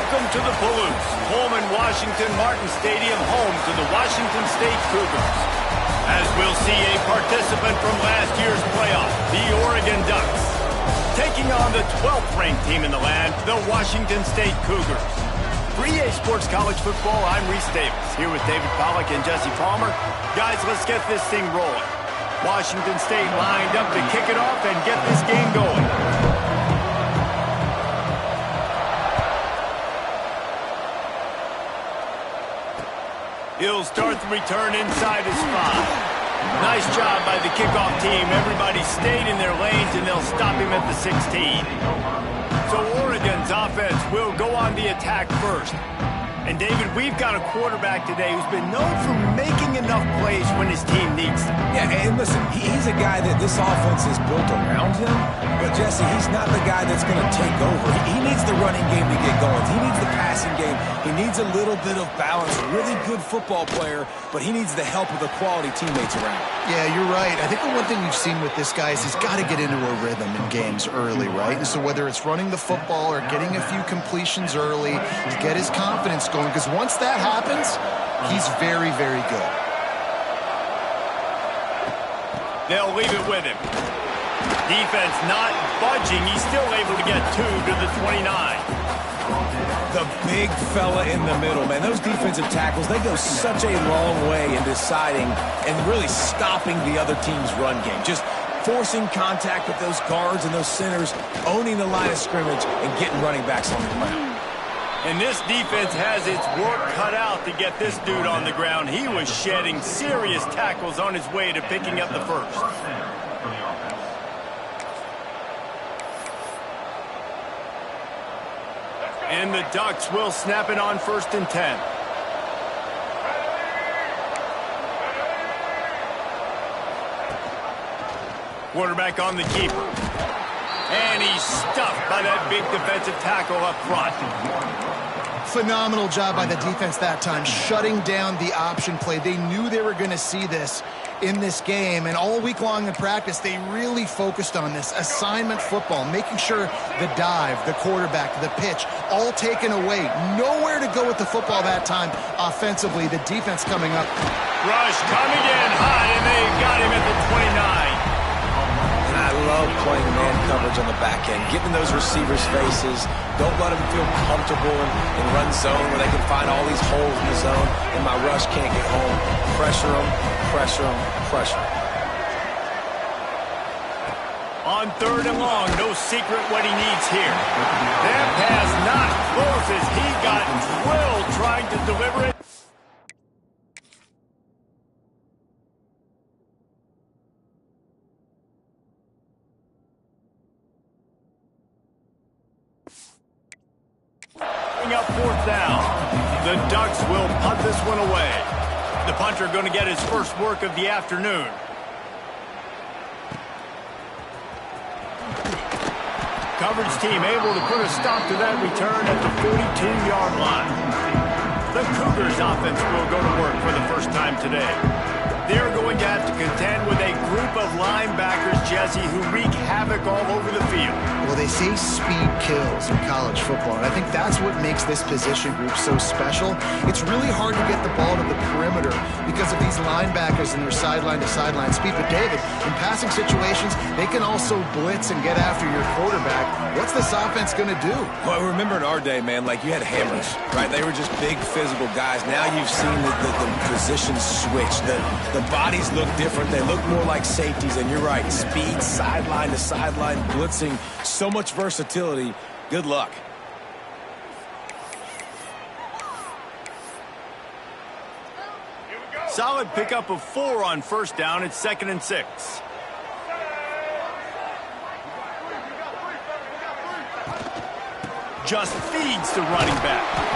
Welcome to the Palouse, Pullman Washington Martin Stadium, home to the Washington State Cougars. As we'll see a participant from last year's playoff, the Oregon Ducks, taking on the 12th ranked team in the land, the Washington State Cougars. For EA Sports College Football, I'm Reese Davis, here with David Pollack and Jesse Palmer. Guys, let's get this thing rolling. Washington State lined up to kick it off and get this game going. He'll start the return inside his 5. Nice job by the kickoff team. Everybody stayed in their lanes, and they'll stop him at the 16. So Oregon's offense will go on the attack first. And, David, we've got a quarterback today who's been known for making enough plays when his team needs them. Yeah, and listen, he's a guy that this offense is built around him. But, Jesse, he's not the guy that's going to take over. He needs the running game to get going. He needs the passing game. He needs a little bit of balance. Really good football player, but he needs the help of the quality teammates around him. Yeah, you're right. I think the one thing we've seen with this guy is he's got to get into a rhythm in games early, right? And so whether it's running the football or getting a few completions early to get his confidence going, because once that happens, he's very, very good. They'll leave it with him. Defense not budging. He's still able to get 2 to the 29. The big fella in the middle, man. Those defensive tackles, they go such a long way in deciding and really stopping the other team's run game. Just forcing contact with those guards and those centers, owning the line of scrimmage, and getting running backs on the ground. And this defense has its work cut out to get this dude on the ground. He was shedding serious tackles on his way to picking up the first. And the Ducks will snap it on 1st and 10. Quarterback on the keeper. And he's stuffed by that big defensive tackle up front. Phenomenal job by the defense that time, shutting down the option play. They knew they were going to see this in this game, and all week long in practice, they really focused on this assignment football, making sure the dive, the quarterback, the pitch, all taken away. Nowhere to go with the football that time offensively. The defense coming up. Rush coming in hot, and they got him at the 29. I love playing man coverage on the back end, getting those receivers' faces. Don't let them feel comfortable in run zone where they can find all these holes in the zone, and my rush can't get home. Pressure them, pressure them, pressure them. On 3rd and long, no secret what he needs here. That pass not close as he got drilled trying to deliver it. Up 4th down. The Ducks will punt this one away. The punter going to get his first work of the afternoon. Coverage team able to put a stop to that return at the 42-yard line. The Cougars offense will go to work for the first time today. They're going to have to contend with a group of linebackers, Jesse, who wreak havoc all over the field. Well, they say speed kills in college football, and I think that's what makes this position group so special. It's really hard to get the ball to the perimeter because of these linebackers and their sideline-to-sideline speed. But, David, in passing situations, they can also blitz and get after your quarterback. What's this offense going to do? Well, remember in our day, man, like you had hammers, right? They were just big physical guys. Now you've seen the positions switch. The bodies look different. They look more like safeties, and you're right. Speed, sideline to sideline, blitzing, so much versatility. Good luck. Solid pickup of 4 on 1st down. It's 2nd and 6. Just feeds the running back.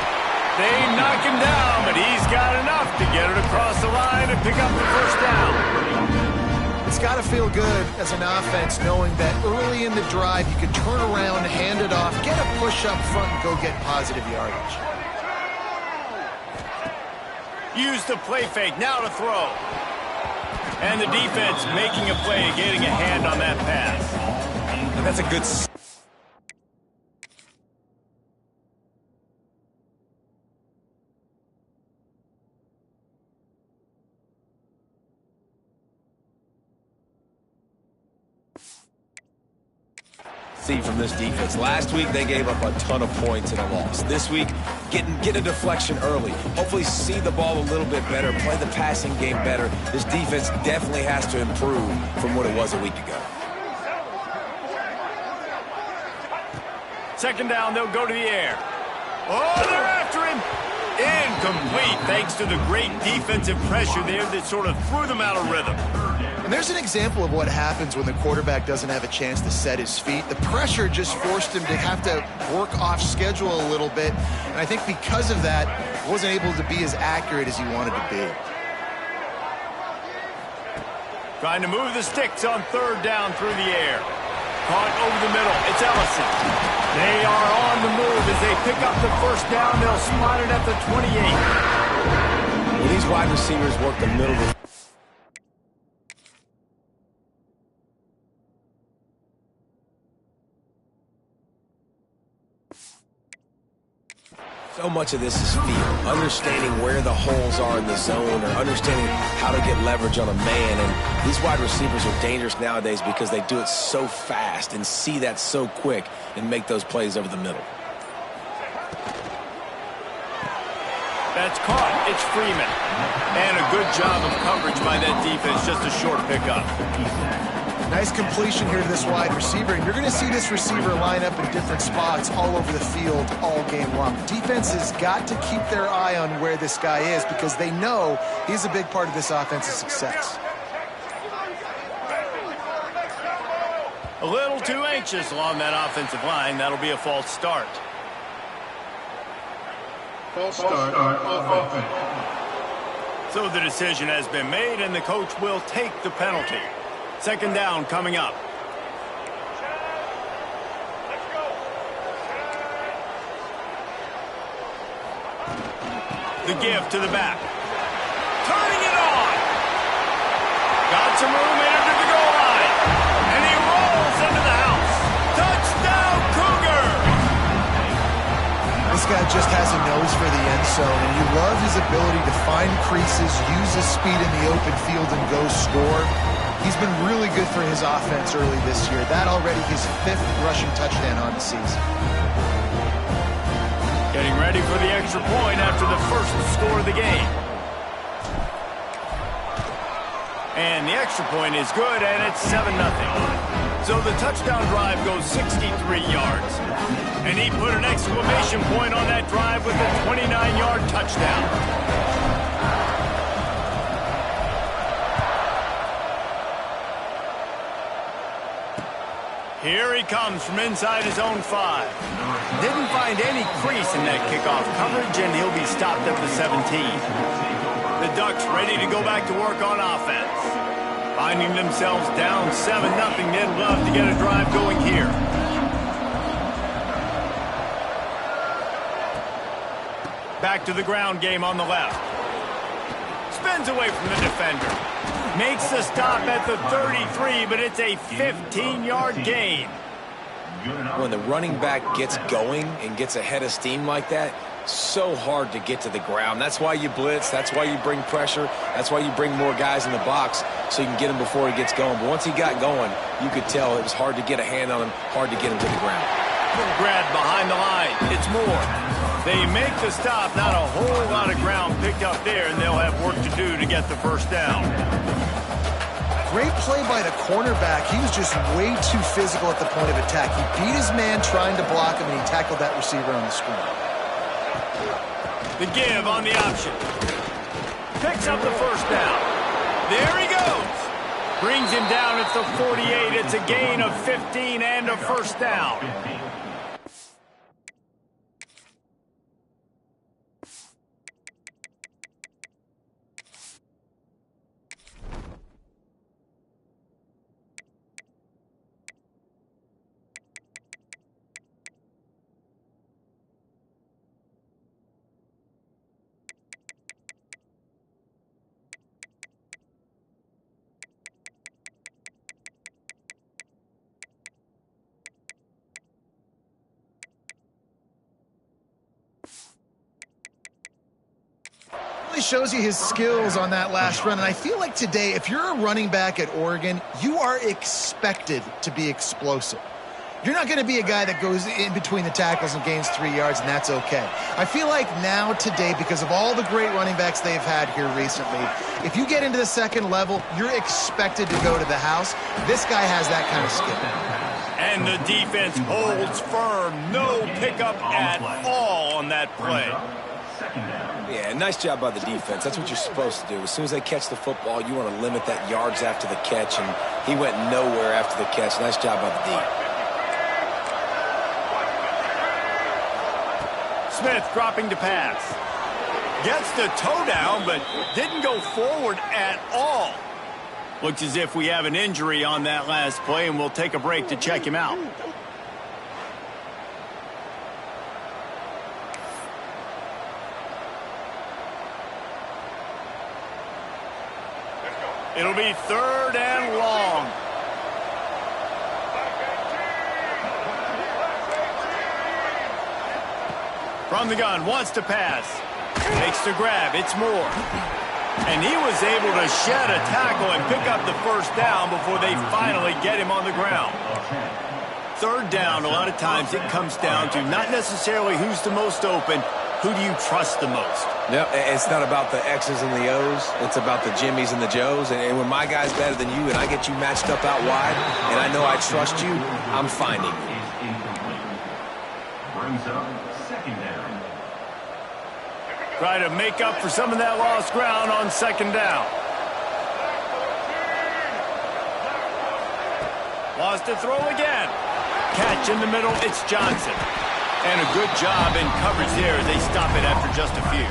They knock him down, but he's got enough to get it across the line and pick up the 1st down. It's got to feel good as an offense knowing that early in the drive you can turn around, hand it off, get a push up front, and go get positive yardage. Use the play fake, now to throw. And the defense making a play, getting a hand on that pass. And that's a good... see from this defense. Last week, they gave up a ton of points in a loss. This week, get a deflection early. Hopefully see the ball a little bit better, play the passing game better. This defense definitely has to improve from what it was a week ago. Second down, they'll go to the air. Oh, they're after him. Incomplete, thanks to the great defensive pressure there that sort of threw them out of rhythm. And there's an example of what happens when the quarterback doesn't have a chance to set his feet. The pressure just forced him to have to work off schedule a little bit. And I think because of that, he wasn't able to be as accurate as he wanted to be. Trying to move the sticks on third down through the air. Caught over the middle. It's Ellison. They are on the move as they pick up the first down. They'll spot it at the 28. Well, these wide receivers work the middle of the So much of this is feel, understanding where the holes are in the zone or understanding how to get leverage on a man. And these wide receivers are dangerous nowadays because they do it so fast and see that so quick and make those plays over the middle. That's caught. It's Freeman. And a good job of coverage by that defense. Just a short pickup. Nice completion here to this wide receiver, and you're going to see this receiver line up in different spots all over the field all game long. The defense has got to keep their eye on where this guy is because they know he's a big part of this offense's success. A little too anxious along that offensive line. That'll be a false start. False start on offense. So the decision has been made, and the coach will take the penalty. Second down coming up. The give to the back. Turning it on. Got some room into the goal line. And he rolls into the house. Touchdown, Cougar! This guy just has a nose for the end zone, and you love his ability to find creases, use his speed in the open field, and go score. He's been really good for his offense early this year. That already his 5th rushing touchdown on the season. Getting ready for the extra point after the first score of the game. And the extra point is good, and it's 7-0. So the touchdown drive goes 63 yards. And he put an exclamation point on that drive with a 29-yard touchdown. Here he comes from inside his own 5. Didn't find any crease in that kickoff coverage, and he'll be stopped at the 17. The Ducks ready to go back to work on offense. Finding themselves down 7-0, they'd love to get a drive going here. Back to the ground game on the left. Spins away from the defender. Makes the stop at the 33, but it's a 15-yard gain. When the running back gets going and gets ahead of steam like that, so hard to get to the ground. That's why you blitz. That's why you bring pressure. That's why you bring more guys in the box so you can get him before he gets going. But once he got going, you could tell it was hard to get a hand on him, hard to get him to the ground. Grab behind the line. It's Moore. They make the stop. Not a whole lot of ground picked up there, and they'll have work to do to get the first down. Great play by the cornerback. He was just way too physical at the point of attack. He beat his man trying to block him, and he tackled that receiver on the screen. The give on the option. Picks up the first down. There he goes. Brings him down at the 48. It's a gain of 15 and a first down. Really shows you his skills on that last run, and I feel like today, if you're a running back at Oregon, you are expected to be explosive. You're not going to be a guy that goes in between the tackles and gains 3 yards, and that's okay. I feel like now, today, because of all the great running backs they've had here recently, if you get into the second level, you're expected to go to the house. This guy has that kind of skill. And the defense holds firm. No pickup at all on that play. Yeah, nice job by the defense. That's what you're supposed to do. As soon as they catch the football, you want to limit that yards after the catch, and he went nowhere after the catch. Nice job by the D. Smith dropping to pass. Gets the toe down, but didn't go forward at all. Looks as if we have an injury on that last play, and we'll take a break to check him out. It'll be 3rd and long. From the gun, wants to pass. Makes the grab, it's Moore. And he was able to shed a tackle and pick up the first down before they finally get him on the ground. 3rd down, a lot of times it comes down to not necessarily who's the most open, who do you trust the most? Yep, it's not about the X's and the O's. It's about the Jimmys and the Joes. And when my guy's better than you and I get you matched up out wide and I know I trust you, I'm finding you. Brings up 2nd down. Try to make up for some of that lost ground on 2nd down. Lost to throw again. Catch in the middle, it's Johnson. And a good job in coverage there as they stop it after just a few.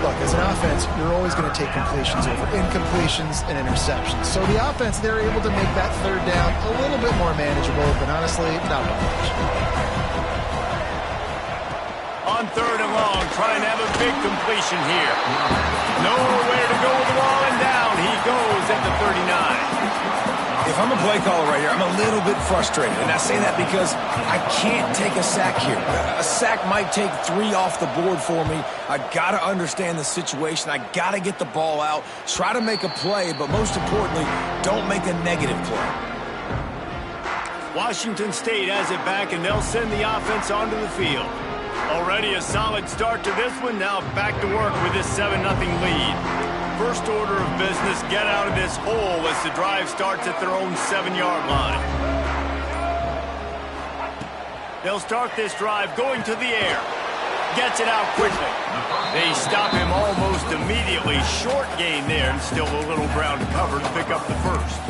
Look, as an offense, you're always going to take completions over incompletions and interceptions. So the offense, they're able to make that 3rd down a little bit more manageable, but honestly, not by much. On 3rd and long, trying to have a big completion here. Nowhere to go with the ball, and down he goes at the 39. If I'm a play caller right here, I'm a little bit frustrated. And I say that because I can't take a sack here. A sack might take 3 off the board for me. I got to understand the situation. I got to get the ball out, try to make a play, but most importantly, don't make a negative play. Washington State has it back, and they'll send the offense onto the field. Already a solid start to this one. Now back to work with this 7-0 lead. First order of business, get out of this hole as the drive starts at their own 7-yard line. They'll start this drive going to the air. Gets it out quickly. They stop him almost immediately. Short gain there, and still a little ground covered to pick up the first.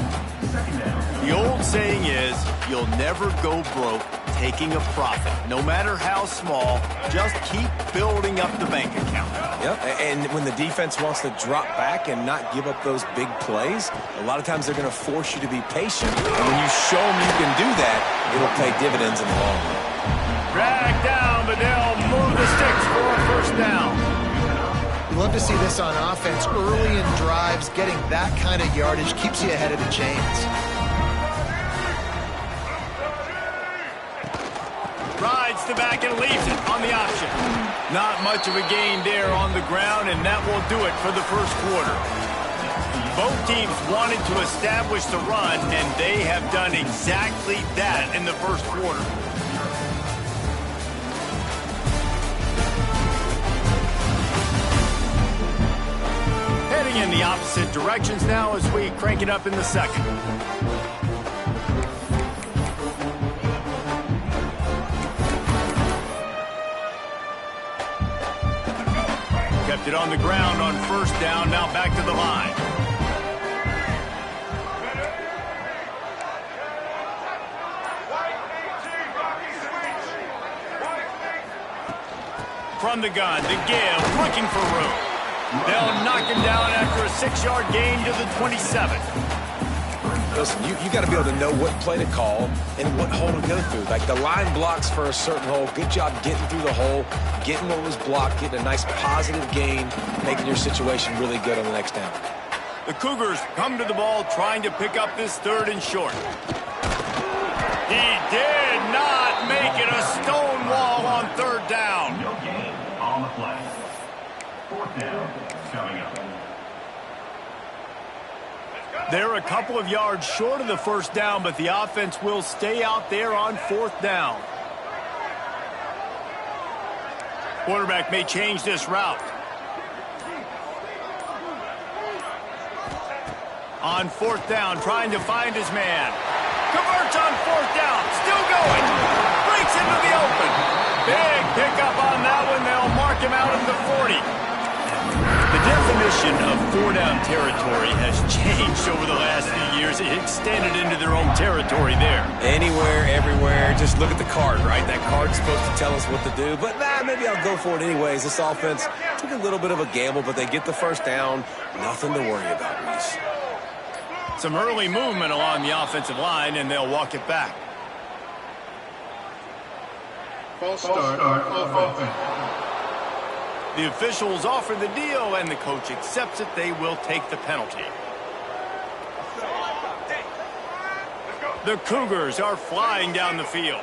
The old saying is, you'll never go broke taking a profit. No matter how small, just keep building up the bank account. Yep, and when the defense wants to drop back and not give up those big plays, a lot of times they're going to force you to be patient. And when you show them you can do that, it'll pay dividends in the long run. Drag down, but they'll move the sticks for a 1st down. You love to see this on offense. Early in drives, getting that kind of yardage keeps you ahead of the chains. Rides the back and leaves it on the option. Not much of a gain there on the ground, and that will do it for the 1st quarter. Both teams wanted to establish the run, and they have done exactly that in the 1st quarter. Heading in the opposite directions now as we crank it up in the 2nd. Kept it on the ground on 1st down, now back to the line. From the gun, to give, looking for room. They'll knock him down after a 6-yard gain to the 27. Listen, you got to be able to know what play to call and what hole to go through. Like the line blocks for a certain hole. Good job getting through the hole, getting what was blocked, getting a nice positive gain, making your situation really good on the next down. The Cougars come to the ball trying to pick up this 3rd and short. He did not make it a stone wall on 3rd down. No gain on the play. 4th down coming up. They're a couple of yards short of the first down, but the offense will stay out there on fourth down. Quarterback may change this route. On fourth down, trying to find his man. Converts on fourth down, still going. Breaks into the open. Big pickup on that one. They'll mark him out at the 40. The definition of four-down territory has changed over the last few years. It extended into their own territory there. Anywhere, everywhere, just look at the card, right? That card's supposed to tell us what to do, but maybe I'll go for it anyways. This offense took a little bit of a gamble, but they get the first down. Nothing to worry about, Reese. Some early movement along the offensive line, and they'll walk it back. False start on offense. The officials offer the deal, and the coach accepts it. They will take the penalty. The Cougars are flying down the field.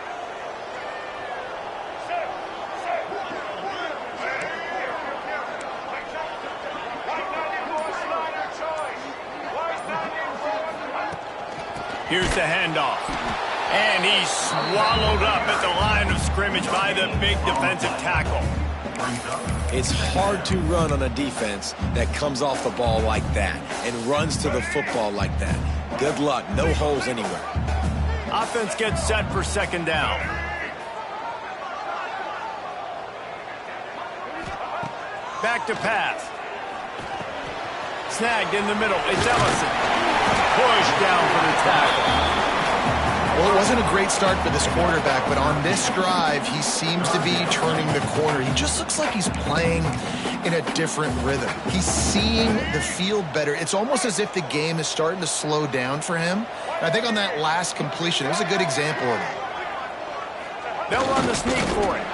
Here's the handoff. And he's swallowed up at the line of scrimmage by the big defensive tackle. It's hard to run on a defense that comes off the ball like that and runs to the football like that. Good luck. No holes anywhere. Offense gets set for second down. Back to pass. Snagged in the middle. It's Ellison. Pushed down for the tackle. Well, it wasn't a great start for this quarterback, but on this drive, he seems to be turning the corner. He just looks like he's playing in a different rhythm. He's seeing the field better. It's almost as if the game is starting to slow down for him. And I think on that last completion, it was a good example of that. They'll run the sneak for it.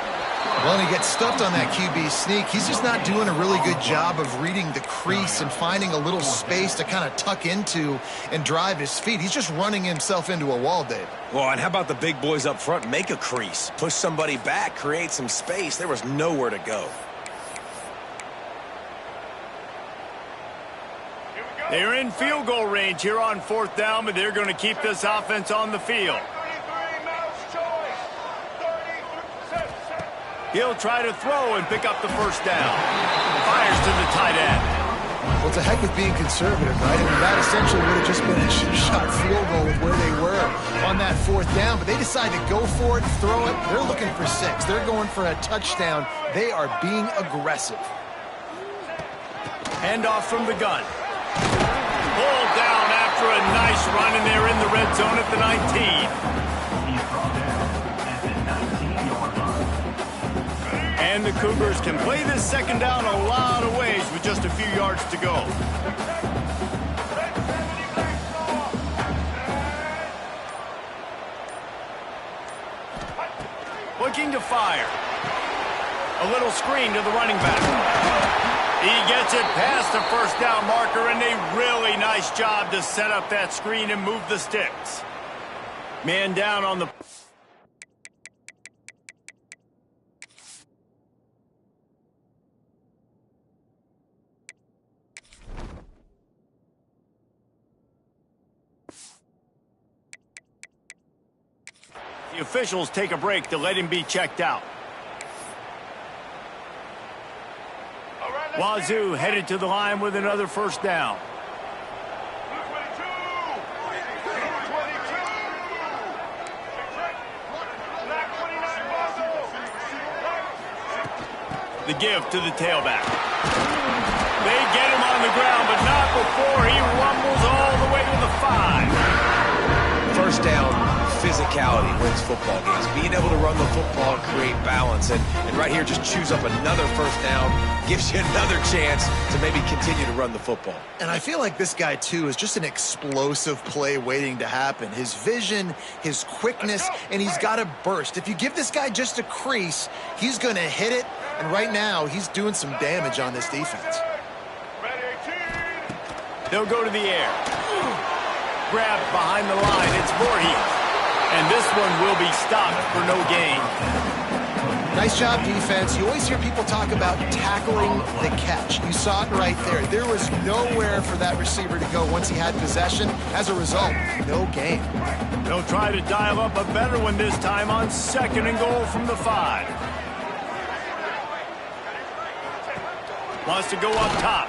Well, and he gets stuffed on that QB sneak. He's just not doing a really good job of reading the crease and finding a little space to kind of tuck into and drive his feet. He's just running himself into a wall, Dave. Well, and how about the big boys up front? Make a crease. Push somebody back. Create some space. There was nowhere to go. They're in field goal range here on fourth down, but they're going to keep this offense on the field. He'll try to throw and pick up the first down. Fires to the tight end. Well, it's a heck of being conservative, right? I mean, that essentially would have just been a shot field goal with where they were on that fourth down, but they decide to go for it, throw it. They're looking for 6. They're going for a touchdown. They are being aggressive. Handoff from the gun. Pulled down after a nice run, and they're in the red zone at the 19. And the Cougars can play this second down a lot of ways with just a few yards to go. Looking to fire. A little screen to the running back. He gets it past the first down marker, and a really nice job to set up that screen and move the sticks. Man down on the... The officials take a break to let him be checked out. Wazzu headed to the line with another first down. The give to the tailback. They get him on the ground, but not before he rumbles all the way to the 5. First down. Physicality wins football games. Being able to run the football and create balance. And right here, just choose up another first down. Gives you another chance to maybe continue to run the football. And I feel like this guy, too, is just an explosive play waiting to happen. His vision, his quickness, and he's got a burst. If you give this guy just a crease, he's going to hit it. And right now, he's doing some damage on this defense. They'll go to the air. Grabbed behind the line. It's Voorhees. And this one will be stopped for no gain. Nice job, defense. You always hear people talk about tackling the catch. You saw it right there. There was nowhere for that receiver to go once he had possession. As a result, no gain. They'll try to dial up a better one this time on 2nd and goal from the 5. Wants to go up top.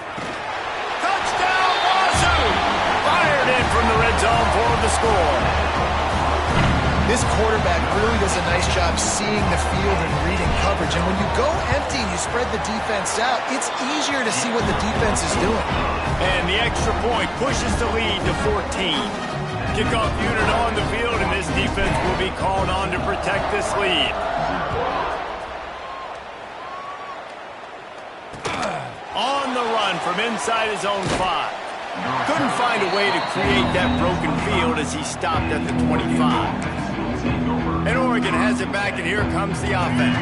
Touchdown, Wazzu! Fired in from the red zone for the score. This quarterback really does a nice job seeing the field and reading coverage. And when you go empty and you spread the defense out, it's easier to see what the defense is doing. And the extra point pushes the lead to 14. Kickoff unit on the field, and this defense will be called on to protect this lead. On the run from inside his own 5. Couldn't find a way to create that broken field as he stopped at the 25. And Oregon has it back, and here comes the offense.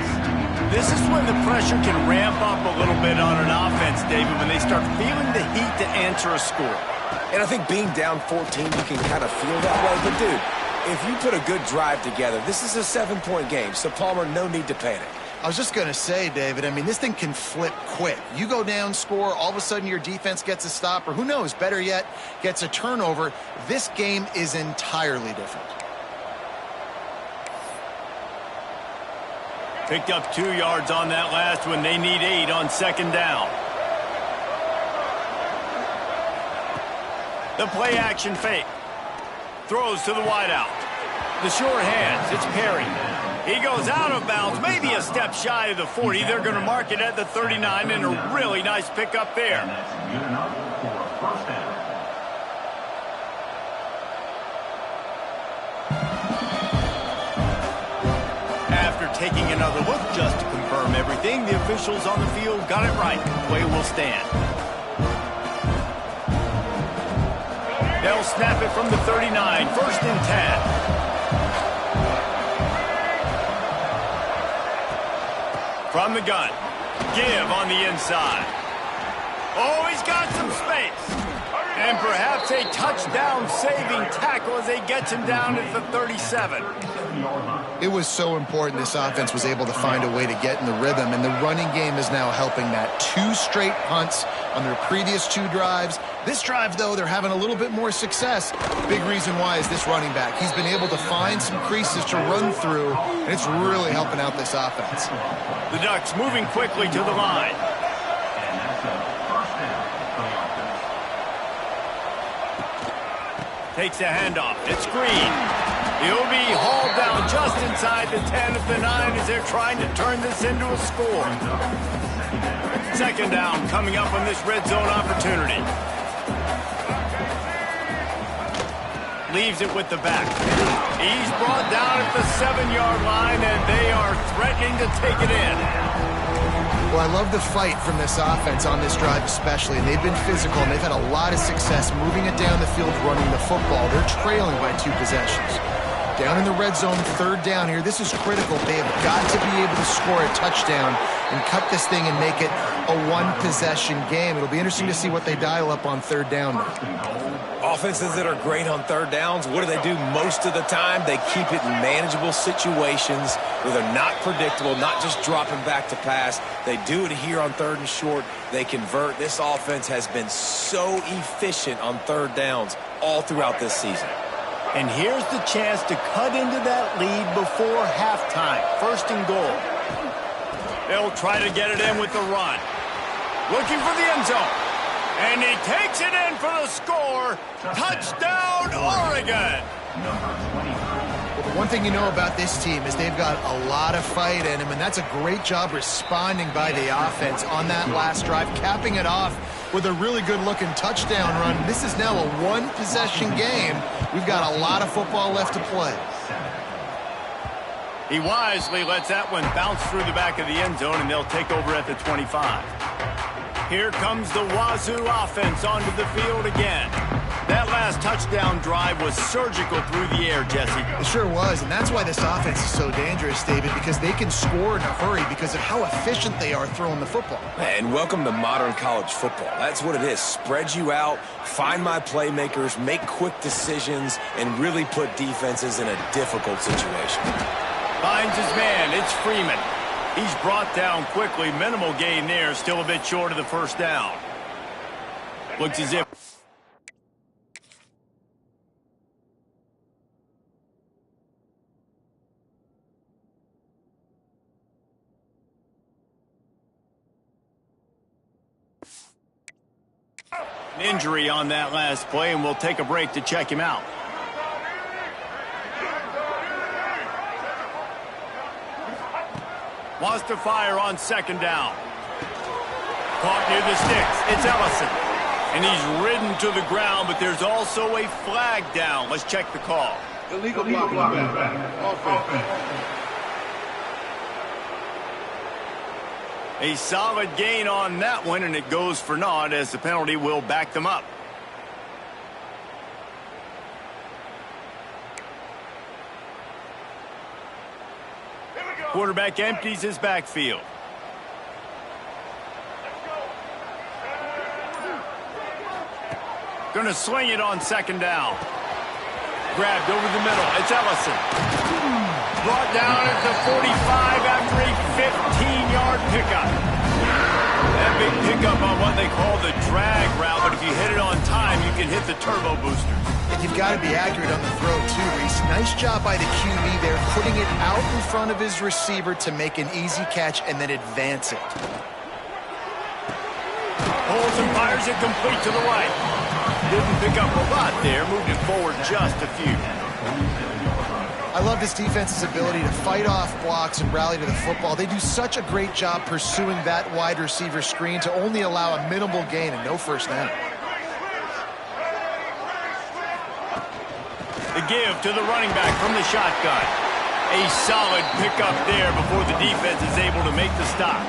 This is when the pressure can ramp up a little bit on an offense, David, when they start feeling the heat to answer a score. And I think being down 14, you can kind of feel that way. But, dude, if you put a good drive together, this is a 7-point game. So, Palmer, no need to panic. I was just going to say, David, I mean, this thing can flip quick. You go down, score, all of a sudden your defense gets a stop, or who knows, better yet, gets a turnover. This game is entirely different. Picked up 2 yards on that last one. They need 8 on 2nd down. The play action fake. Throws to the wideout. The short hands. It's Perry. He goes out of bounds, maybe a step shy of the 40. They're going to mark it at the 39, and a really nice pickup there. And that's good enough for a first down. After taking another look just to confirm everything, the officials on the field got it right. Play will stand. They'll snap it from the 39, 1st and 10. From the gun. Give on the inside. Oh, he's got some space. And perhaps a touchdown-saving tackle as they get him down at the 37. It was so important this offense was able to find a way to get in the rhythm, and the running game is now helping that. 2 straight punts on their previous 2 drives. This drive, though, they're having a little bit more success. Big reason why is this running back. He's been able to find some creases to run through, and it's really helping out this offense. The Ducks moving quickly to the line. And that's a first down for the offense. Takes a handoff. It's Green. He'll be hauled down just inside the 10 at the 9 as they're trying to turn this into a score. 2nd down coming up on this red zone opportunity. Leaves it with the back. He's brought down at the 7-yard line, and they are threatening to take it in. Well, I love the fight from this offense on this drive especially, and they've been physical, and they've had a lot of success moving it down the field, running the football. They're trailing by 2 possessions. Down in the red zone, 3rd down here. This is critical. They have got to be able to score a touchdown and cut this thing and make it a 1-possession game. It'll be interesting to see what they dial up on 3rd down. Offenses that are great on 3rd downs, what do most of the time? They keep it in manageable situations where they're not predictable, not just dropping back to pass. They do it here on 3rd and short. They convert. This offense has been so efficient on 3rd downs all throughout this season. And here's the chance to cut into that lead before halftime. 1st and goal. They'll try to get it in with the run. Looking for the end zone. And he takes it in for the score. Touchdown, Oregon. Well, the one thing you know about this team is they've got a lot of fight in them, and that's a great job responding by the offense on that last drive, capping it off with a really good-looking touchdown run. This is now a 1-possession game. We've got a lot of football left to play. He wisely lets that one bounce through the back of the end zone, and they'll take over at the 25. Here comes the Wazzu offense onto the field again. That last touchdown drive was surgical through the air, Jesse. It sure was, and that's why this offense is so dangerous, David, because they can score in a hurry because of how efficient they are throwing the football. And welcome to modern college football. That's what it is. Spread you out, find my playmakers, make quick decisions, and really put defenses in a difficult situation. Finds his man. It's Freeman. He's brought down quickly. Minimal gain there. Still a bit short of the first down. Looks as if... an injury on that last play, and we'll take a break to check him out. Wants to fire on second down. Caught near the sticks. It's Ellison. And he's ridden to the ground, but there's also a flag down. Let's check the call. Illegal blocking back. Offense. A solid gain on that one, and it goes for naught as the penalty will back them up. Quarterback empties his backfield. Going to swing it on second down. Grabbed over the middle. It's Ellison. Brought down at the 45 after a 15-yard pickup. That big pickup on what they call the drag route, but if you hit it on time, you can hit the turbo boosters. And you've got to be accurate on the throw, too, Reese. Nice job by the QB there, putting it out in front of his receiver to make an easy catch and then advance it. Pulls and fires it complete to the right. Didn't pick up a lot there, moved it forward just a few. I love this defense's ability to fight off blocks and rally to the football. They do such a great job pursuing that wide receiver screen to only allow a minimal gain and no first down. The give to the running back from the shotgun. A solid pickup there before the defense is able to make the stop.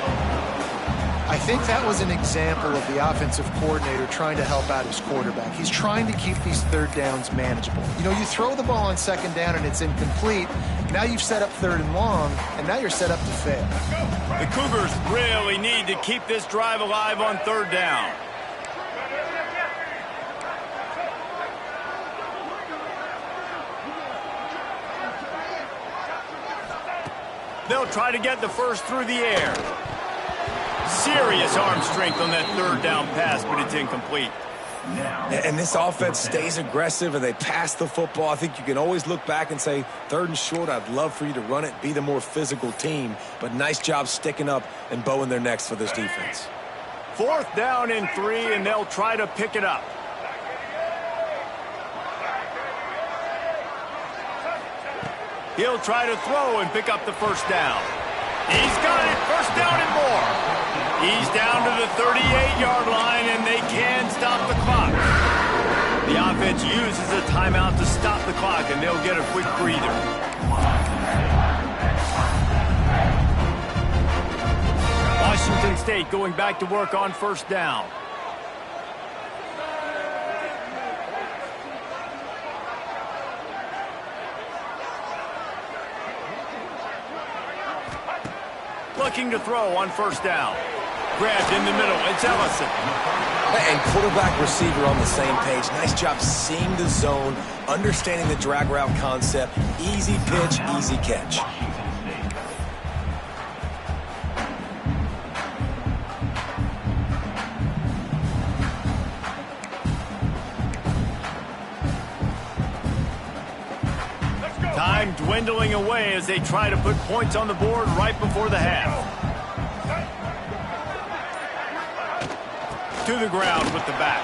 I think that was an example of the offensive coordinator trying to help out his quarterback. He's trying to keep these third downs manageable. You know, you throw the ball on second down and it's incomplete. Now you've set up third and long, and now you're set up to fail. The Cougars really need to keep this drive alive on third down. They'll try to get the first through the air. Serious arm strength on that third down pass, but it's incomplete. And this offense stays aggressive and they pass the football. I think you can always look back and say, third and short, I'd love for you to run it, be the more physical team. But nice job sticking up and bowing their necks for this defense. Fourth down and 3, and they'll try to pick it up. He'll try to throw and pick up the first down. He's got it, first down and more. He's down to the 38-yard line, and they can stop the clock. The offense uses a timeout to stop the clock, and they'll get a quick breather. Washington State going back to work on first down. Looking to throw on first down. Grabbed in the middle. It's Ellison. And quarterback receiver on the same page. Nice job seeing the zone, understanding the drag route concept. Easy pitch, easy catch. Time dwindling away as they try to put points on the board right before the half. To the ground with the back.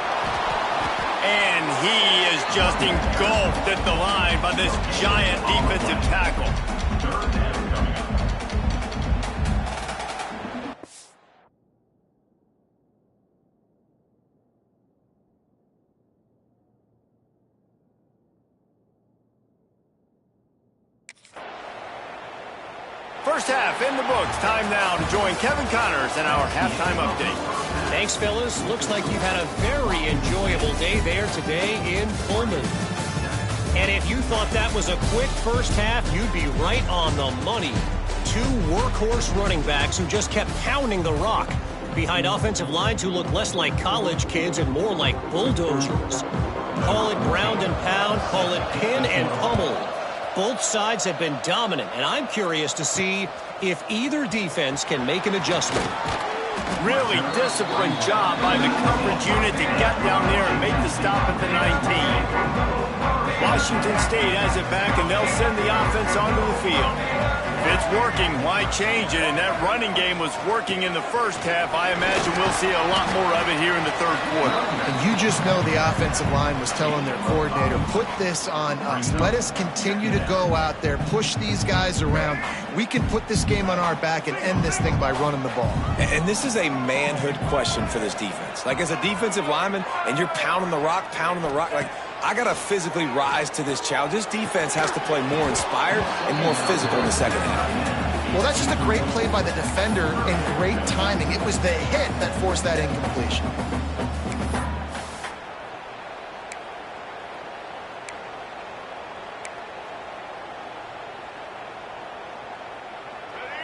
And he is just engulfed at the line by this giant defensive tackle. First half in the books. Time now to join Kevin Connors in our halftime update. Thanks, fellas. Looks like you've had a very enjoyable day there today in Pullman. And if you thought that was a quick first half, you'd be right on the money. Two workhorse running backs who just kept pounding the rock behind offensive lines who look less like college kids and more like bulldozers. Call it ground and pound, call it pin and pummel. Both sides have been dominant, and I'm curious to see if either defense can make an adjustment. Really disciplined job by the coverage unit to get down there and make the stop at the 19. Washington State has it back, and they'll send the offense onto the field. If it's working, why change it? And that running game was working in the first half. I imagine we'll see a lot more of it here in the third quarter. And you just know the offensive line was telling their coordinator, put this on us. Let us continue to go out there, push these guys around. We can put this game on our back and end this thing by running the ball. And this is a manhood question for this defense. Like, as a defensive lineman, and you're pounding the rock, like, I got to physically rise to this challenge. This defense has to play more inspired and more physical in the second half. Well, that's just a great play by the defender and great timing. It was the hit that forced that incompletion.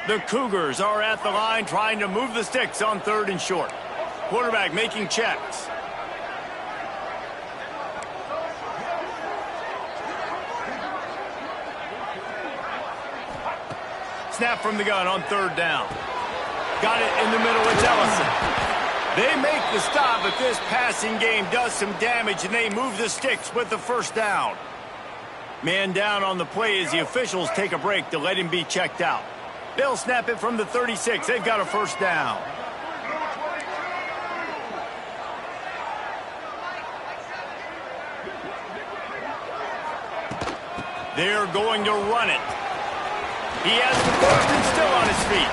The Cougars are at the line trying to move the sticks on 3rd and short. Quarterback making checks. Snap from the gun on 3rd down. Got it in the middle. It's Ellison. They make the stop, but this passing game does some damage, and they move the sticks with the 1st down. Man down on the play as the officials take a break to let him be checked out. They'll snap it from the 36. They've got a 1st down. They're going to run it. He has the first and still on his feet.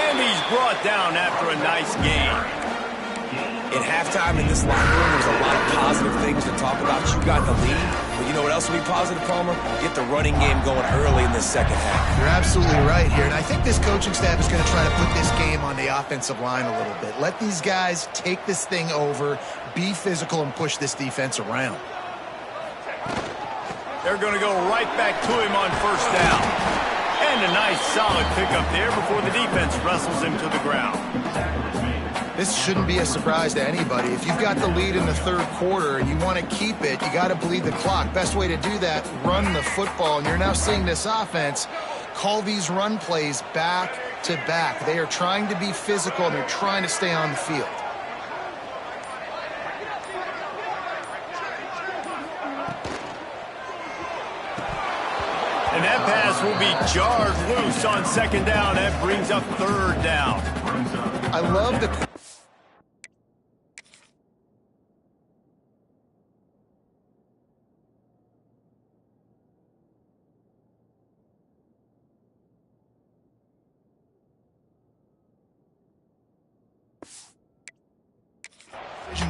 And he's brought down after a nice game. In halftime in this locker room, there's a lot of positive things to talk about. You got the lead, but you know what else will be positive, Palmer? Get the running game going early in this second half. You're absolutely right here, and I think this coaching staff is going to try to put this game on the offensive line a little bit. Let these guys take this thing over, be physical, and push this defense around. They're going to go right back to him on 1st down. And a nice solid pickup there before the defense wrestles him to the ground. This shouldn't be a surprise to anybody. If you've got the lead in the 3rd quarter and you want to keep it, you got to bleed the clock. Best way to do that, run the football. And you're now seeing this offense call these run plays back to back. They are trying to be physical, and they're trying to stay on the field. And that pass will be jarred loose on 2nd down. That brings up 3rd down. I love the...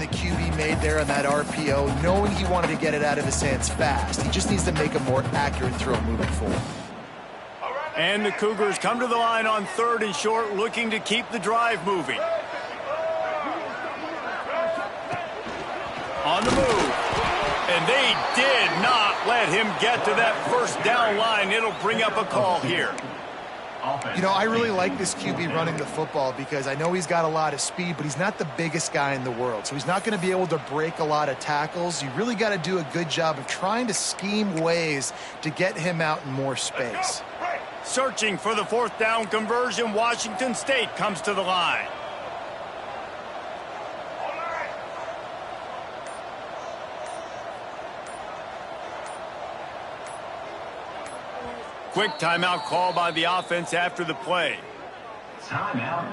the QB made there on that RPO, knowing he wanted to get it out of his hands fast. He just needs to make a more accurate throw moving forward. And the Cougars come to the line on 3rd and short, looking to keep the drive moving. On the move. And they did not let him get to that 1st down line. It'll bring up a call here. You know, I really like this QB running the football because I know he's got a lot of speed, but he's not the biggest guy in the world. So he's not going to be able to break a lot of tackles. You really got to do a good job of trying to scheme ways to get him out in more space. Searching for the 4th down conversion, Washington State comes to the line. Quick timeout call by the offense after the play. Timeout,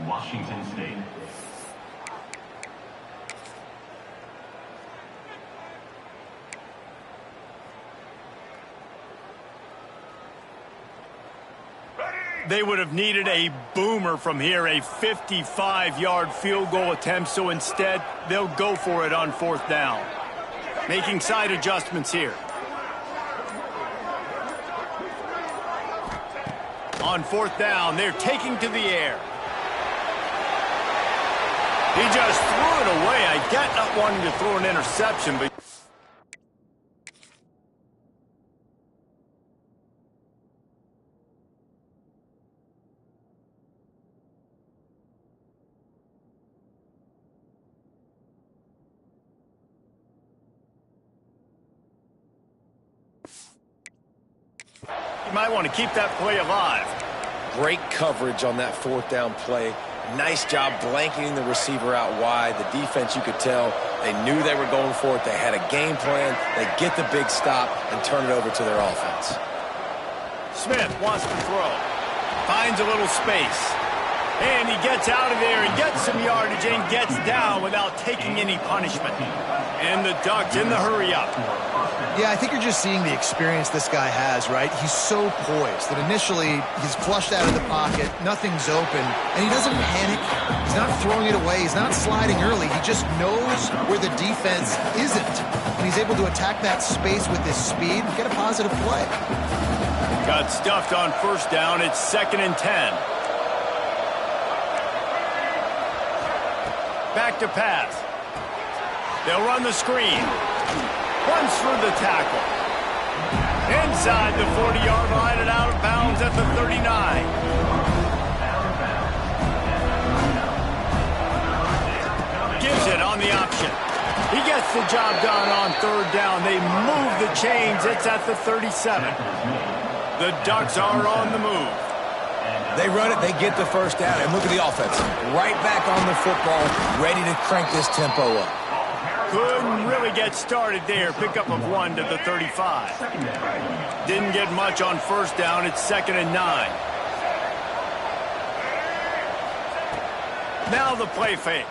Washington State. They would have needed a boomer from here, a 55-yard field goal attempt, so instead they'll go for it on 4th down. Making side adjustments here. On 4th down, they're taking to the air. He just threw it away. I get not wanting to throw an interception, but... You might want to keep that play alive. Great coverage on that fourth down play. Nice job blanketing the receiver out wide. The defense, you could tell, they knew they were going for it. They had a game plan. They get the big stop and turn it over to their offense. Smith wants to throw. Finds a little space. And he gets out of there and gets some yardage and gets down without taking any punishment. And the Ducks in the hurry up. Yeah, I think you're just seeing the experience this guy has, right? He's so poised that initially he's flushed out of the pocket, nothing's open, and he doesn't panic. He's not throwing it away. He's not sliding early. He just knows where the defense isn't, and he's able to attack that space with his speed and get a positive play. Got stuffed on first down. It's 2nd and 10. Back to pass. They'll run the screen. Runs through the tackle. Inside the 40-yard line and out of bounds at the 39. Gives it on the option. He gets the job done on third down. They move the chains. It's at the 37. The Ducks are on the move. They run it, they get the first down, and look at the offense. Right back on the football, ready to crank this tempo up. Couldn't really get started there. Pickup of 1 to the 35. Didn't get much on first down. It's 2nd and 9. Now the play fake.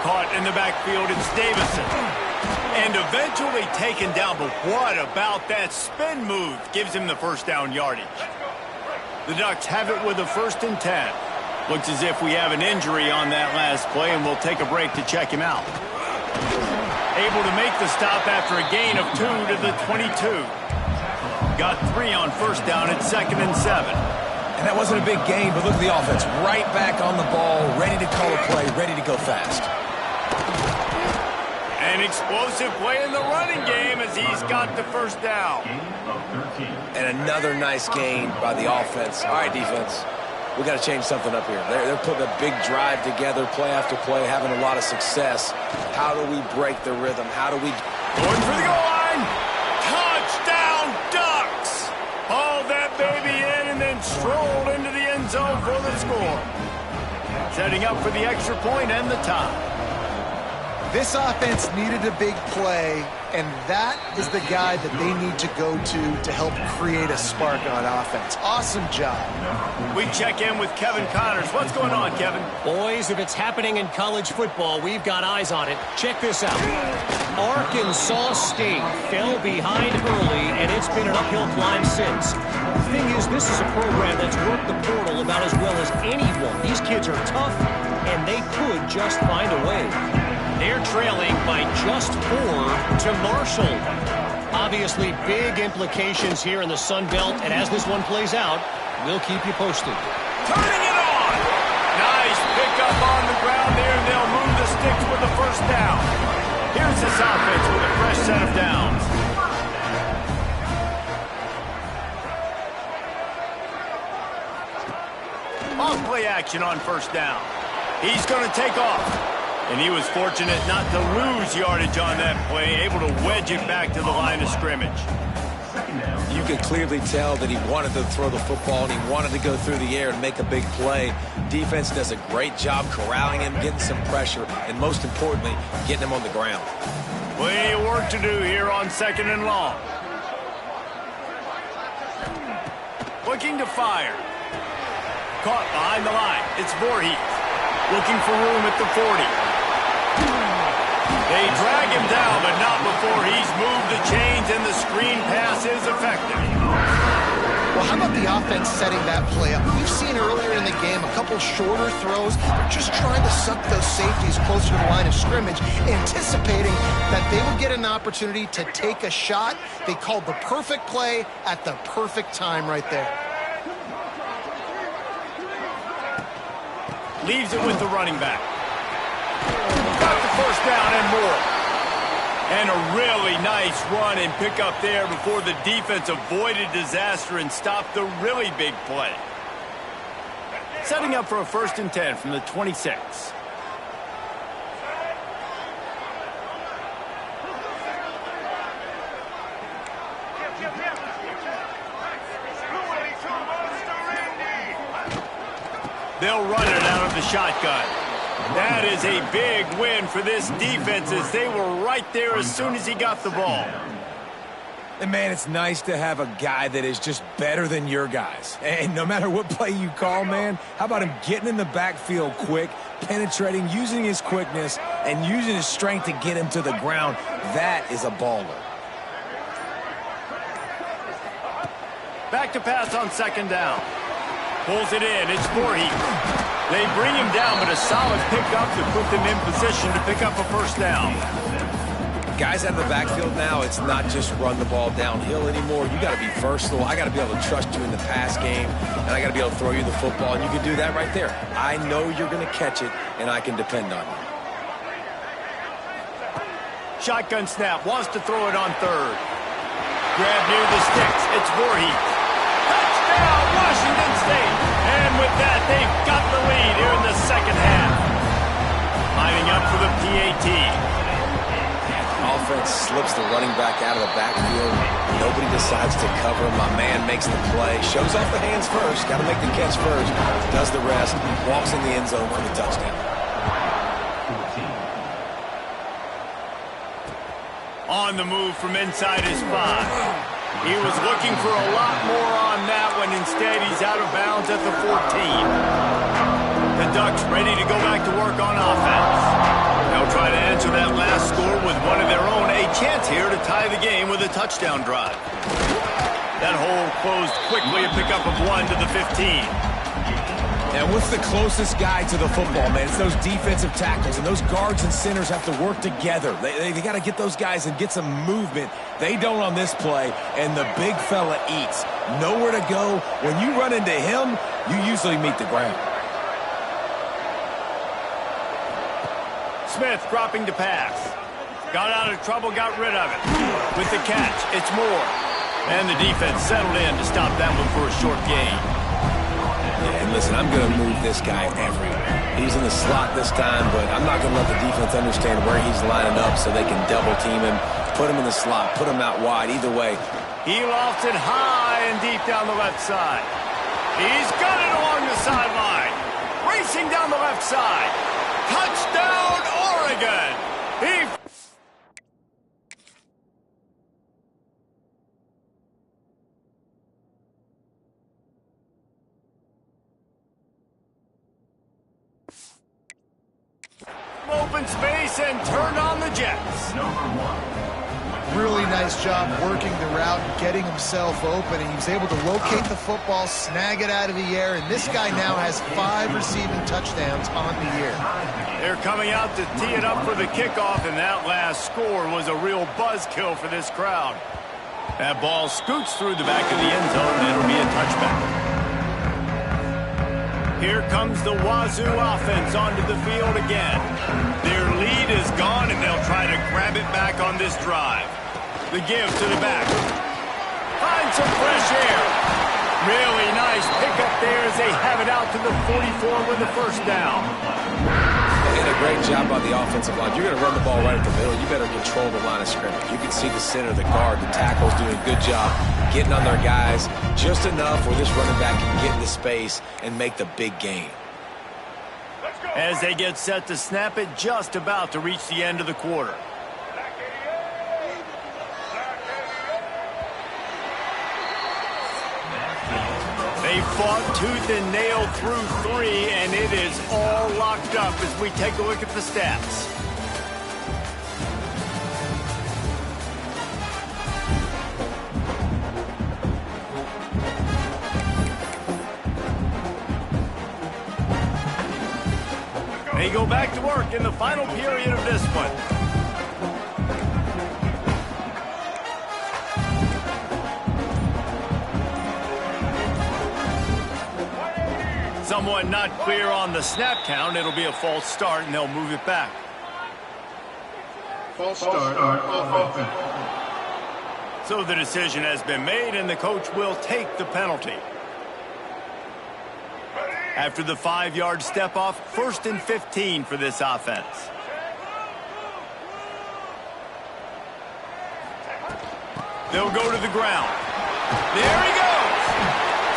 Caught in the backfield, it's Davison. And eventually taken down, but what about that spin move? Gives him the first down yardage. The Ducks have it with a 1st and 10. Looks as if we have an injury on that last play, and we'll take a break to check him out. Able to make the stop after a gain of 2 to the 22. Got 3 on first down at 2nd and 7. And that wasn't a big gain, but look at the offense. Right back on the ball, ready to call a play, ready to go fast. An explosive play in the running game as he's got the first down. And another nice gain by the offense. All right, defense. We got to change something up here. They're putting a big drive together, play after play, having a lot of success. How do we break the rhythm? How do we... Going for the goal line. Touchdown, Ducks. Hauled that baby in and then strolled into the end zone for the score. Setting up for the extra point and the tie. This offense needed a big play, and that is the guy that they need to go to help create a spark on offense. Awesome job. We check in with Kevin Connors. What's going on, Kevin? Boys, if it's happening in college football, we've got eyes on it. Check this out. Arkansas State fell behind early, and it's been an uphill climb since. The thing is, this is a program that's worked the portal about as well as anyone. These kids are tough, and they could just find a way. They're trailing by just 4 to Marshall. Obviously, big implications here in the Sun Belt, and as this one plays out, we'll keep you posted. Turning it on! Nice pickup on the ground there, and they'll move the sticks with the first down. Here's this offense with a fresh set of downs. Off play action on first down. He's going to take off. And he was fortunate not to lose yardage on that play, able to wedge it back to the line of scrimmage. You could clearly tell that he wanted to throw the football and he wanted to go through the air and make a big play. Defense does a great job corralling him, getting some pressure, and most importantly, getting him on the ground. Plenty of work to do here on 2nd and long. Looking to fire. Caught behind the line. It's Voorhees. Looking for room at the 40. They drag him down, but not before he's moved the chains and the screen pass is effective. Well, how about the offense setting that play up? We've seen earlier in the game a couple shorter throws. They're just trying to suck those safeties closer to the line of scrimmage, anticipating that they would get an opportunity to take a shot. They called the perfect play at the perfect time right there. Leaves it with the running back. Got the first down and more. And a really nice run and pick up there before the defense avoided disaster and stopped the really big play. Setting up for a 1st and 10 from the 26. They'll run it out of the shotgun. That is a big win for this defense as they were right there as soon as he got the ball. And, man, it's nice to have a guy that is just better than your guys. And no matter what play you call, man, how about him getting in the backfield quick, penetrating, using his quickness, and using his strength to get him to the ground. That is a baller. Back to pass on second down. Pulls it in. It's Voorhees. They bring him down, but a solid pickup to put them in position to pick up a first down. Guys out of the backfield now, it's not just run the ball downhill anymore. You got to be versatile. I got to be able to trust you in the pass game, and I got to be able to throw you the football, and you can do that right there. I know you're going to catch it, and I can depend on you. Shotgun snap, wants to throw it on third. Grab near the sticks, it's Voorhees. Touchdown, Washington State! And with that, they've got the lead here in the second half. Lining up for the PAT. Offense slips the running back out of the backfield. Nobody decides to cover him. My man makes the play. Shows off the hands first. Got to make the catch first. Does the rest. Walks in the end zone for the touchdown. On the move from inside his 5. He was looking for a lot more on that one. Instead, he's out of bounds at the 14. The Ducks ready to go back to work on offense. They'll try to answer that last score with one of their own. A chance here to tie the game with a touchdown drive. That hole closed quickly, a pickup of 1 to the 15. And what's the closest guy to the football, man? It's those defensive tackles, and those guards and centers have to work together. They got to get those guys and get some movement. They don't on this play, and the big fella eats. Nowhere to go. When you run into him, you usually meet the ground. Smith dropping to pass. Got out of trouble, got rid of it. With the catch, it's Moore. And the defense settled in to stop that one for a short gain. Yeah, and listen, I'm going to move this guy everywhere. He's in the slot this time, but I'm not going to let the defense understand where he's lining up so they can double team him, put him in the slot, put him out wide. Either way. He lofts it high and deep down the left side. He's got it along the sideline. Racing down the left side. Touchdown, Oregon! Open space and turned on the Jets. Really nice job working the route and getting himself open, and he was able to locate the football, snag it out of the air, and this guy now has 5 receiving touchdowns on the year. They're coming out to tee it up for the kickoff, and that last score was a real buzzkill for this crowd. That ball scoots through the back of the end zone, and it'll be a touchback. Here comes the Wazzu offense onto the field again. Their lead is gone, and they'll try to grab it back on this drive. The give to the back. Find some fresh air. Really nice pickup there as they have it out to the 44 with the first down. And a great job by the offensive line. You're going to run the ball right at the middle. You better control the line of scrimmage. You can see the center, the guard, the tackles doing a good job getting on their guys just enough where this running back can get into space and make the big gain. As they get set to snap it, just about to reach the end of the quarter. They fought tooth and nail through 3, and it is all locked up as we take a look at the stats. They go back to work in the final period of this one. Someone not clear on the snap count. It'll be a false start, and they'll move it back. False start, offense. So the decision has been made, and the coach will take the penalty. After the 5-yard step off, 1st and 15 for this offense. They'll go to the ground. There he goes!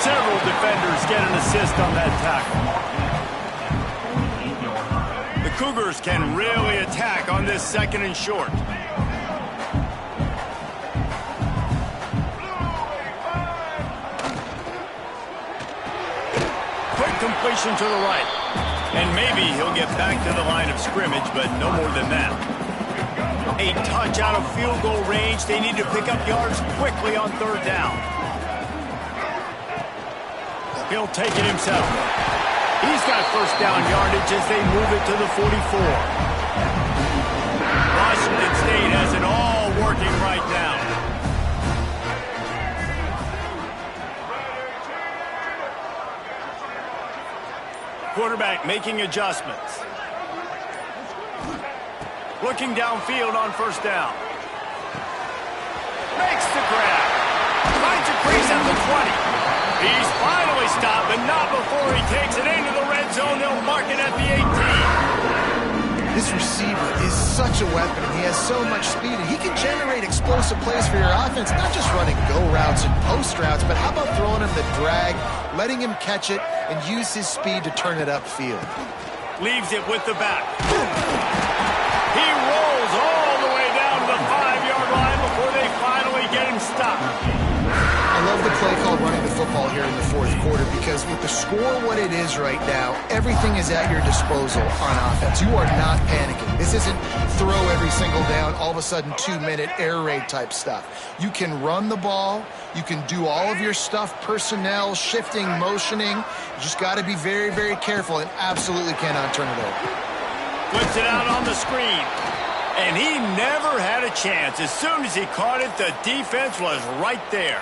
Several defenders get an assist on that tackle. Cougars can really attack on this 2nd and short. Quick completion to the right. And maybe he'll get back to the line of scrimmage, but no more than that. A touch out of field goal range. They need to pick up yards quickly on 3rd down. He'll take it himself. He's got 1st down yardage as they move it to the 44. Washington State has it all working right now. Quarterback making adjustments. Looking downfield on 1st down. Makes the grab. Finds a crease at the 20. He's finally stopped, but not before he takes it into the red zone. They'll mark it at the 18. This receiver is such a weapon. He has so much speed, and he can generate explosive plays for your offense, not just running go routes and post routes, but how about throwing him the drag, letting him catch it, and use his speed to turn it upfield. Leaves it with the back. He rolls all the way down to the 5-yard line before they finally get him stopped. I love the play called running the football here in the 4th quarter because with the score what it is right now, everything is at your disposal on offense. You are not panicking. This isn't throw every single down, all of a sudden 2-minute air raid type stuff. You can run the ball. You can do all of your stuff, personnel, shifting, motioning. You just got to be very, very careful and absolutely cannot turn it over. Puts it out on the screen. And he never had a chance. As soon as he caught it, the defense was right there.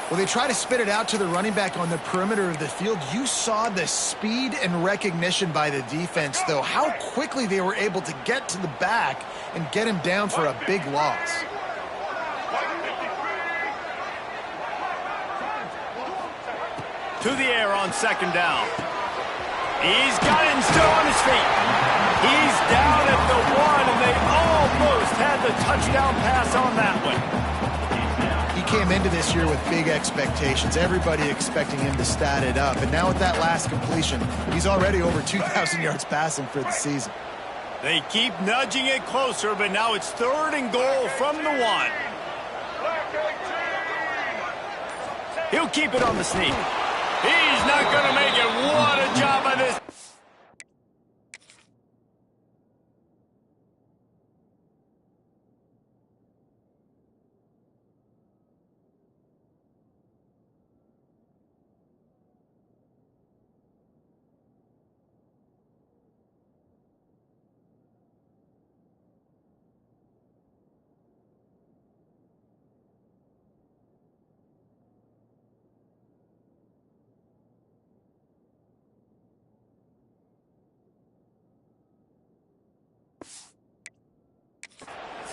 Well, they try to spit it out to the running back on the perimeter of the field. You saw the speed and recognition by the defense, though, how quickly they were able to get to the back and get him down for a big loss. To the air on 2nd down. He's got him still on his feet. He's down at the 1, and they almost had the touchdown pass on that one. He came into this year with big expectations. Everybody expecting him to stat it up. And now with that last completion, he's already over 2,000 yards passing for the season. They keep nudging it closer, but now it's 3rd and goal from the 1. He'll keep it on the sneak. He's not going to make it. What a job by this.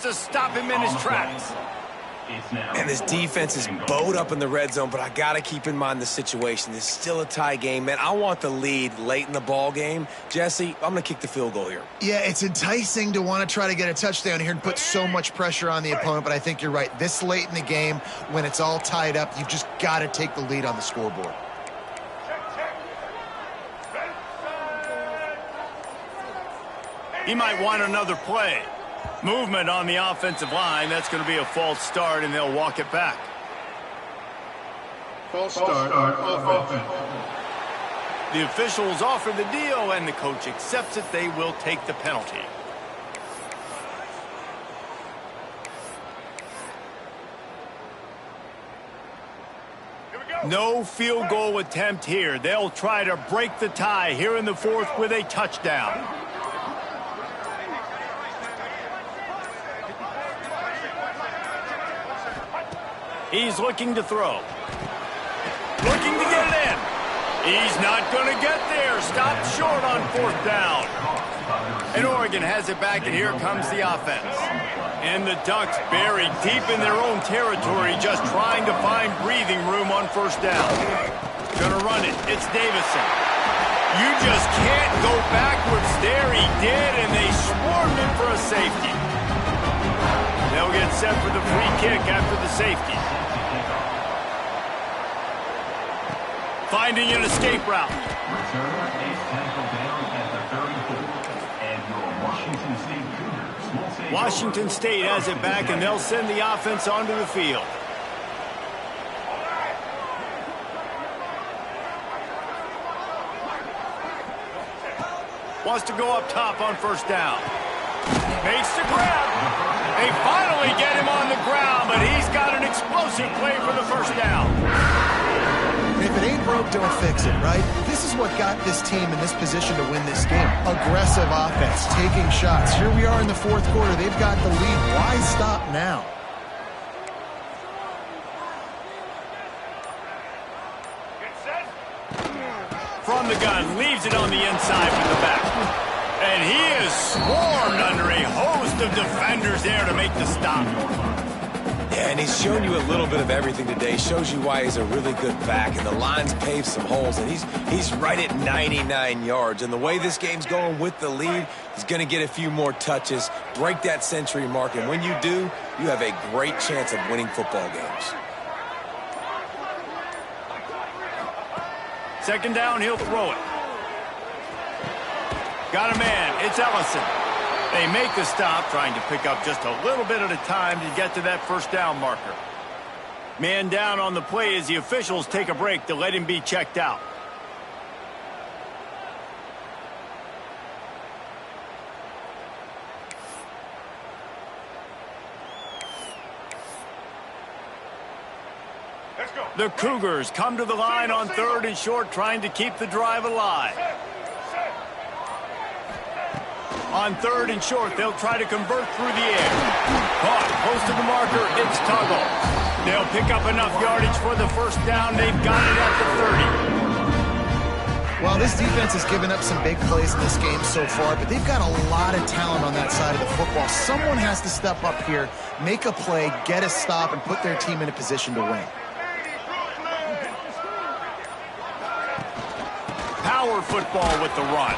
To stop him in his tracks. And this defense is bowed up in the red zone, but I got to keep in mind the situation. This is still a tie game, man. I want the lead late in the ball game. Jesse, I'm going to kick the field goal here. Yeah, it's enticing to want to try to get a touchdown here and put so much pressure on the opponent, but I think you're right. This late in the game, when it's all tied up, you've just got to take the lead on the scoreboard. He might want another play. Movement on the offensive line. That's going to be a false start, and they'll walk it back. False start offense. The officials offer the deal, and the coach accepts it. They will take the penalty. No field goal attempt here. They'll try to break the tie here in the 4th with a touchdown. He's looking to throw. Looking to get it in. He's not going to get there. Stopped short on 4th down. And Oregon has it back, and here comes the offense. And the Ducks buried deep in their own territory, just trying to find breathing room on 1st down. Gonna run it. It's Davison. You just can't go backwards there. He did, and they swarmed him for a safety. They'll get set for the free kick after the safety. Finding an escape route. Washington State has it back, and they'll send the offense onto the field. Wants to go up top on first down. Makes the grab. They finally get him on the ground, but he's got an explosive play for the first down. If it ain't broke, don't fix it, right? This is what got this team in this position to win this game. Aggressive offense, taking shots. Here we are in the fourth quarter. They've got the lead. Why stop now? From the gun, leaves it on the inside with the back. And he is swarmed under a host of defenders there to make the stop. Yeah, and he's shown you a little bit of everything today. Shows you why he's a really good back, and the line's paved some holes, and he's right at 99 yards. And the way this game's going with the lead, he's going to get a few more touches, break that century mark, and when you do, you have a great chance of winning football games. Second down, he'll throw it. Got a man, it's Ellison. They make the stop, trying to pick up just a little bit at a time to get to that first down marker. Man down on the play as the officials take a break to let him be checked out. Let's go. The Cougars come to the line on third and short, trying to keep the drive alive. On third and short, they'll try to convert through the air. Caught close to the marker, it's Tuggle. They'll pick up enough yardage for the first down. They've got it at the 30. Well, this defense has given up some big plays in this game so far, but they've got a lot of talent on that side of the football. Someone has to step up here, make a play, get a stop, and put their team in a position to win. Power football with the run.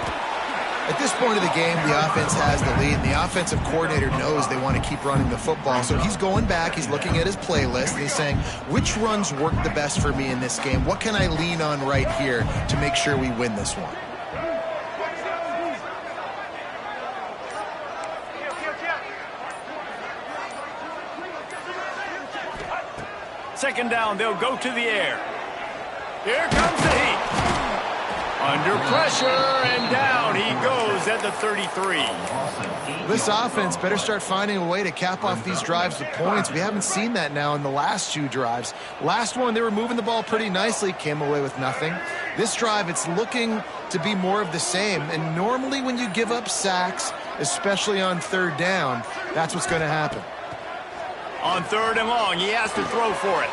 At this point of the game, the offense has the lead, and the offensive coordinator knows they want to keep running the football. So he's going back, he's looking at his playlist, and he's saying, which runs work the best for me in this game? What can I lean on right here to make sure we win this one? Second down, they'll go to the air. Here comes the heat. Under pressure, and down he goes at the 33. This offense better start finding a way to cap off these drives with points. We haven't seen that now in the last two drives. Last one, they were moving the ball pretty nicely, came away with nothing. This drive, it's looking to be more of the same. And normally when you give up sacks, especially on third down, that's what's going to happen. On third and long, he has to throw for it.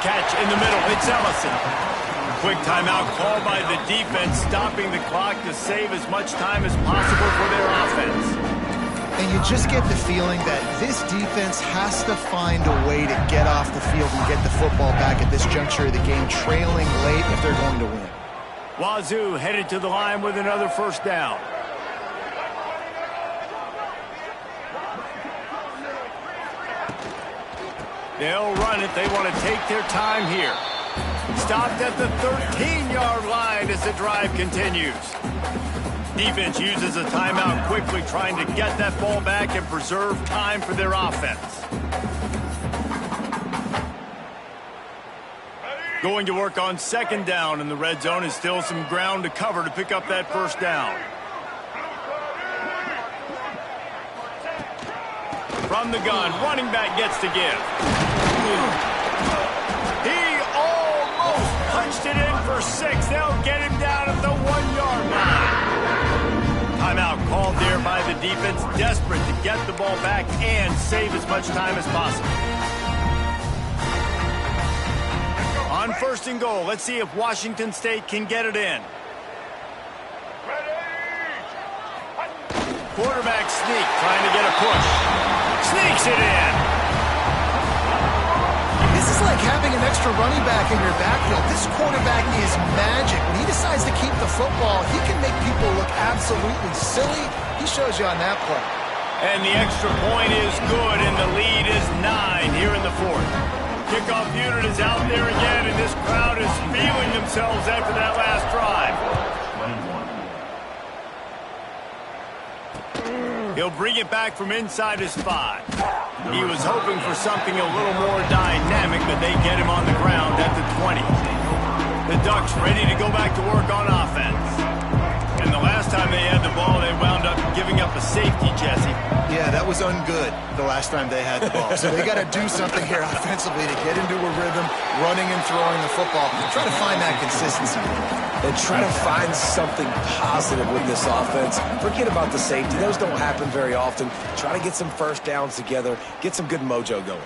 Catch in the middle, it's Ellison. Quick timeout called by the defense, stopping the clock to save as much time as possible for their offense. And you just get the feeling that this defense has to find a way to get off the field and get the football back at this juncture of the game, trailing late if they're going to win. Wazzu headed to the line with another first down. They'll run it. They want to take their time here. Stopped at the 13-yard line as the drive continues. Defense uses a timeout quickly, trying to get that ball back and preserve time for their offense. Going to work on second down in the red zone is still some ground to cover to pick up that first down. From the gun, running back gets to give. Punched it in for 6. They'll get him down at the 1-yard line. Timeout called there by the defense, desperate to get the ball back and save as much time as possible. On first and goal, let's see if Washington State can get it in. Quarterback sneak, trying to get a push. Sneaks it in. This is like having an extra running back in your backfield. This quarterback is magic. When he decides to keep the football, he can make people look absolutely silly. He shows you on that play. And the extra point is good, and the lead is 9 here in the fourth. Kickoff unit is out there again, and this crowd is feeling themselves after that last drive. He'll bring it back from inside his 5. He was hoping for something a little more dynamic, but they get him on the ground at the 20. The Ducks ready to go back to work on offense. And the last time they had the ball, they wound up giving up a safety, Jesse. Yeah, that was ungood the last time they had the ball. So they got to do something here offensively to get into a rhythm, running and throwing the football. Try to find that consistency. And try to find something positive with this offense. Forget about the safety. Those don't happen very often. Try to get some first downs together, get some good mojo going.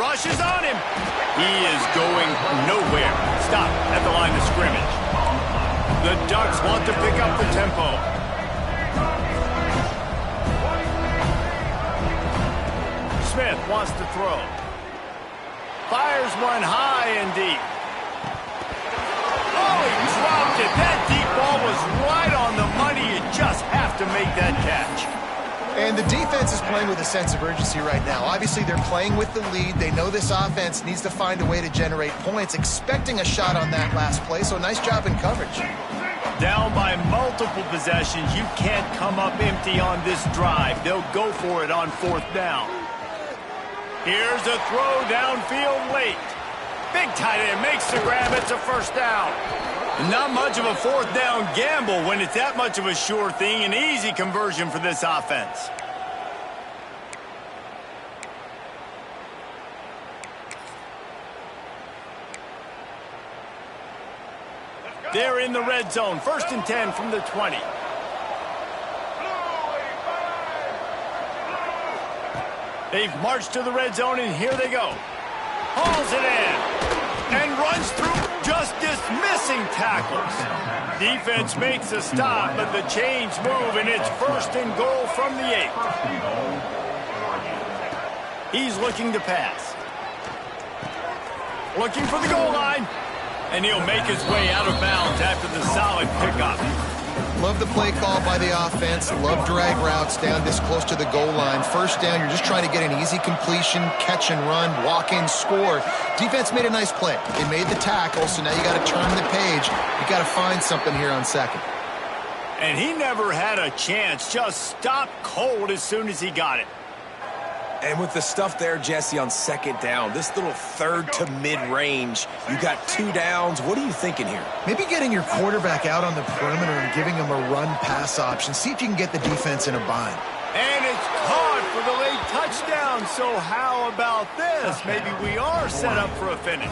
Rush is on him. He is going nowhere. Stop at the line of scrimmage. The Ducks want to pick up the tempo. Smith wants to throw. Fires one high and deep. Oh, he dropped it. That deep ball was right on the money. You just have to make that catch. And the defense is playing with a sense of urgency right now. Obviously, they're playing with the lead. They know this offense needs to find a way to generate points, expecting a shot on that last play, so nice job in coverage. Down by multiple possessions, you can't come up empty on this drive. They'll go for it on 4th down. Here's a throw downfield late. Big tight end makes the grab. It's a 1st down. Not much of a 4th down gamble when it's that much of a sure thing. An easy conversion for this offense. They're in the red zone. 1st and 10 from the 20. They've marched to the red zone, and here they go. Hauls it in and runs through, just dismissing tackles. Defense makes a stop, but the chains move, and it's 1st and goal from the 8. He's looking to pass. Looking for the goal line. And he'll make his way out of bounds after the solid pickup. Love the play call by the offense. Love drag routes down this close to the goal line. 1st down, you're just trying to get an easy completion, catch and run, walk in, score. Defense made a nice play. They made the tackle, so now you got to turn the page. You got to find something here on 2nd. And he never had a chance. Just stopped cold as soon as he got it. And with the stuff there, Jesse, on 2nd down, this little 3rd to mid-range, you got 2 downs. What are you thinking here? Maybe getting your quarterback out on the perimeter and giving him a run-pass option. See if you can get the defense in a bind. And it's caught for the late touchdown. So how about this? Maybe we are set up for a finish.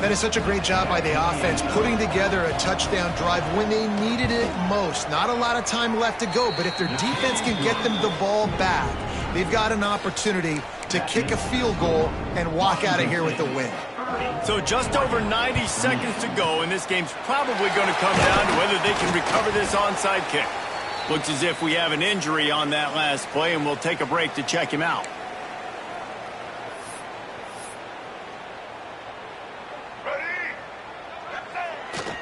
That is such a great job by the offense, putting together a touchdown drive when they needed it most. Not a lot of time left to go, but if their defense can get them the ball back, they've got an opportunity to kick a field goal and walk out of here with the win. So just over 90 seconds to go, and this game's probably going to come down to whether they can recover this onside kick. Looks as if we have an injury on that last play, and we'll take a break to check him out.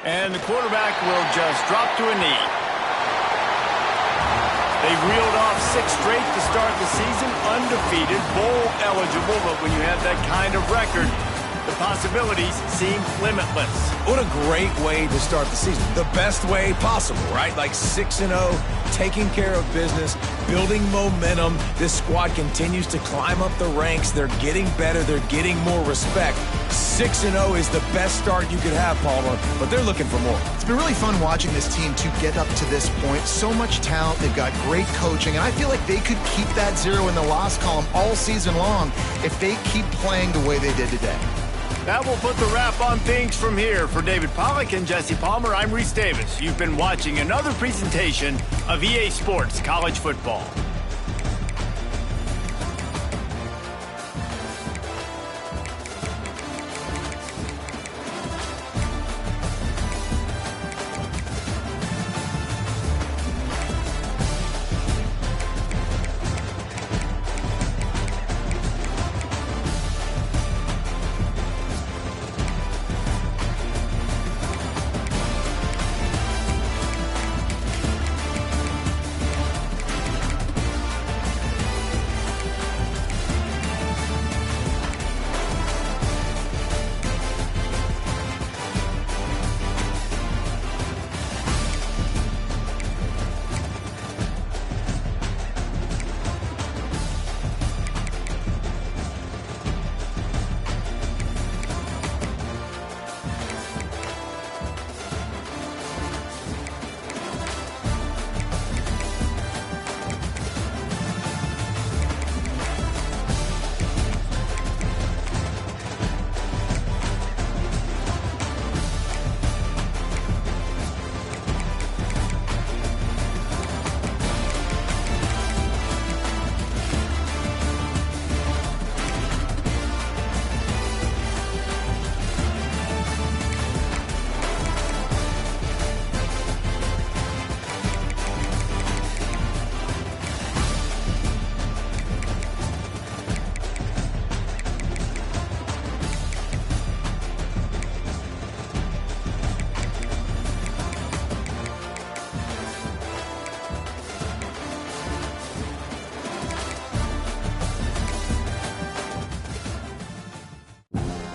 And the quarterback will just drop to a knee. They've reeled off 6 straight to start the season, undefeated, bowl eligible, but when you have that kind of record, the possibilities seem limitless. What a great way to start the season. The best way possible, right? Like 6-0, taking care of business, building momentum. This squad continues to climb up the ranks. They're getting better. They're getting more respect. 6-0 is the best start you could have, Palmer, but they're looking for more. It's been really fun watching this team to get up to this point. So much talent. They've got great coaching, and I feel like they could keep that 0 in the loss column all season long if they keep playing the way they did today. That will put the wrap on things from here. For David Pollack and Jesse Palmer, I'm Reese Davis. You've been watching another presentation of EA Sports College Football.